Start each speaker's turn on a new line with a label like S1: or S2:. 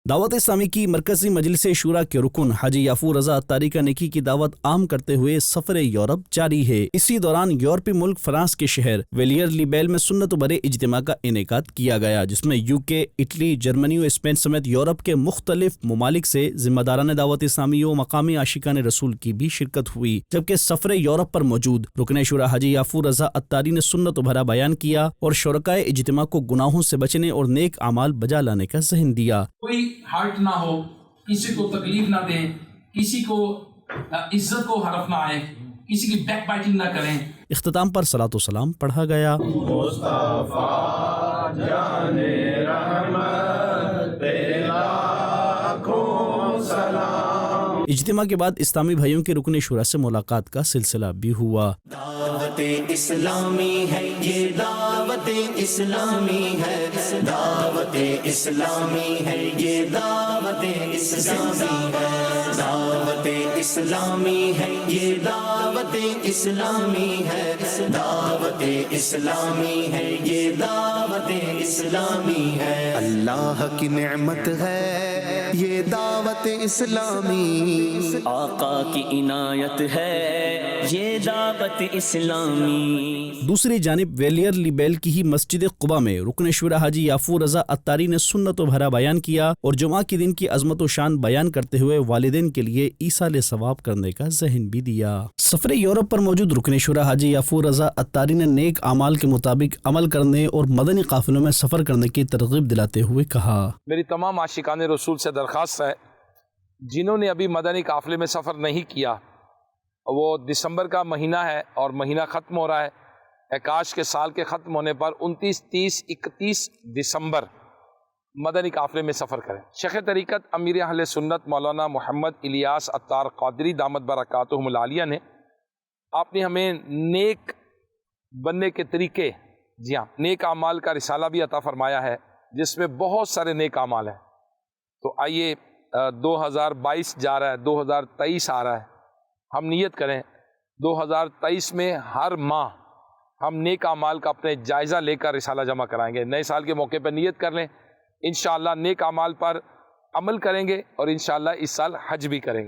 S1: دعوت اسلامی کی مرکزی مجلس شورا کے رکن حاجی یافور رضا اتاری کا نیکی کی دعوت عام کرتے ہوئے سفر یورپ جاری ہے۔ اسی دوران یورپی ملک فرانس کے شہر ویلیئر لیبیل میں سنت و برے اجتماع کا انعقاد کیا گیا، جس میں UK، اٹلی، جرمنی و اسپین سمیت یورپ کے مختلف ممالک سے ذمہ داران دعوت اسلامی و مقامی عاشقان رسول کی بھی شرکت ہوئی، جبکہ سفر یورپ پر موجود رکن شورا حاجی یافور رضا اتاری نے سنت و بھرا بیان کیا اور شرکائے اجتماع کو گناہوں سے بچنے اور نیک اعمال بجا لانے کا ذہن دیا۔
S2: کوئی ہارٹ نہ ہو، کسی کو تکلیف نہ دیں، کسی کو عزت کو حرف نہ آئے، کسی کی بیک بائٹنگ نہ کریں۔
S1: اختتام پر صلاۃ و سلام پڑھا گیا۔
S3: مصطفیٰ جان رحمت لاکھوں سلام۔
S1: اجتماع کے بعد اسلامی بھائیوں کے رکن شورا سے ملاقات کا سلسلہ بھی ہوا۔
S4: دعوت اسلامی ہے یہ، دعوت اسلامی ہے، دعوت اسلامی ہے یہ، دعوت اسلامی ہے، دعوت اسلامی ہے یہ، دعوت اسلامی ہے، دعوت اسلامی ہے یہ، دعوت اسلامی ہے۔ اللہ کی نعمت ہے یہ دعوت اسلامی، آقا کی عنایت ہے یہ دعوت اسلامی۔
S1: دوسری جانب ویلیئر لیبیل کی ہی مسجد قباء میں رکن شورا حاجی یافور رضا اتاری نے سنت و بھرا بیان کیا اور جمعہ کے دن کی عظمت و شان بیان کرتے ہوئے والدین کے لیے ایصال ثواب کرنے کا ذہن بھی دیا۔ سفر یورپ پر موجود رکن شورا حاجی یافور رضا اتاری نے نیک اعمال کے مطابق عمل کرنے اور مدنی قافلوں میں سفر کرنے کی ترغیب دلاتے ہوئے کہا،
S5: میری تمام عاشقان رسول سے درخواست ہے، جنہوں نے ابھی مدنی قافلے میں سفر نہیں کیا، وہ دسمبر کا مہینہ ہے اور مہینہ ختم ہو رہا ہے، کاش کے سال کے ختم ہونے پر 29، 30، 31 دسمبر مدنی قافلے میں سفر کریں۔ شیخ طریقت امیر اہل سنت مولانا محمد الیاس عطار قادری دامت برکاتہم العالیہ نے آپ نے ہمیں نیک بننے کے طریقے، جی ہاں، نیک اعمال کا رسالہ بھی عطا فرمایا ہے، جس میں بہت سارے نیک اعمال ہیں۔ تو آئیے 2022 جا رہا ہے، 2023 آ رہا ہے، ہم نیت کریں 2023 میں ہر ماہ ہم نیک اعمال کا اپنے جائزہ لے کر رسالہ جمع کرائیں گے۔ نئے سال کے موقع پر نیت کر لیں، انشاءاللہ نیک اعمال پر عمل کریں گے اور انشاءاللہ اس سال حج بھی کریں گے۔